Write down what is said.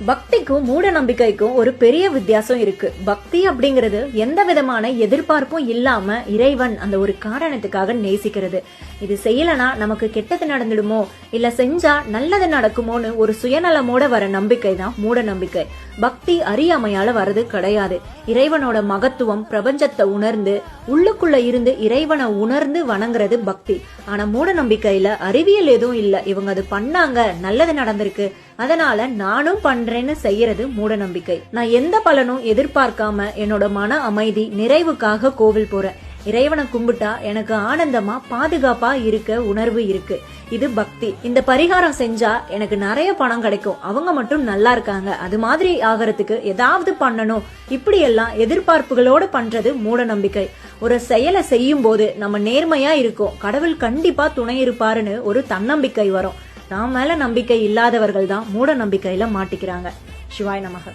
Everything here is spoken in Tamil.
பக்திக்கும் மூட நம்பிக்கைக்கும் ஒரு பெரிய வித்தியாசம் இருக்கு. பக்தி அப்படிங்கிறது எந்த விதமான எதிர்பார்ப்பும் இல்லாம இறைவன் அந்த ஒரு காரணத்துக்காக நேசிக்கிறது. இது செய்யலனா நமக்கு கெட்டது நடந்துடுமோ இல்ல செஞ்சா நல்லது நடக்குமோன்னு ஒரு சுயநலமோட வர நம்பிக்கை தான் மூட நம்பிக்கை. பக்தி அறியாமையால வர்றது கிடையாது. இறைவனோட மகத்துவம் பிரபஞ்சத்தை உணர்ந்து உள்ளுக்குள்ள இருந்து இறைவனை உணர்ந்து வணங்குறது பக்தி. ஆனா மூட நம்பிக்கையில அறிவியல் எதுவும் இல்ல, இவங்க அது பண்ணாங்க நல்லது நடந்திருக்கு அதனால நானும் பண்றேன்னு செய்யறது மூட நம்பிக்கை. நான் எந்த பலனும் எதிர்பார்க்காம என்னோட மன அமைதி நிறைவுக்காக கோவில் போறேன். இறைவனை கும்பிட்டா எனக்கு ஆனந்தமா பாதுகாப்பா இருக்க உணர்வு இருக்கு. இது பக்தி. இந்த பரிகாரம் செஞ்சா எனக்கு நிறைய பணம் கிடைக்கும், அவங்க மட்டும் நல்லா இருக்காங்க, அது மாதிரி ஆகிறதுக்கு ஏதாவது பண்ணணும், இப்படி எல்லாம் எதிர்பார்ப்புகளோடு பண்றது மூட நம்பிக்கை. ஒரு செயலை செய்யும் போது நம்ம நேர்மையா இருக்கோம், கடவுள் கண்டிப்பா துணை இருப்பாருன்னு ஒரு தன்னம்பிக்கை வரும். தான் மேல நம்பிக்கை இல்லாதவர்கள் தான் மூட நம்பிக்கையில மாட்டிக்கிறாங்க. சிவாய் நமக.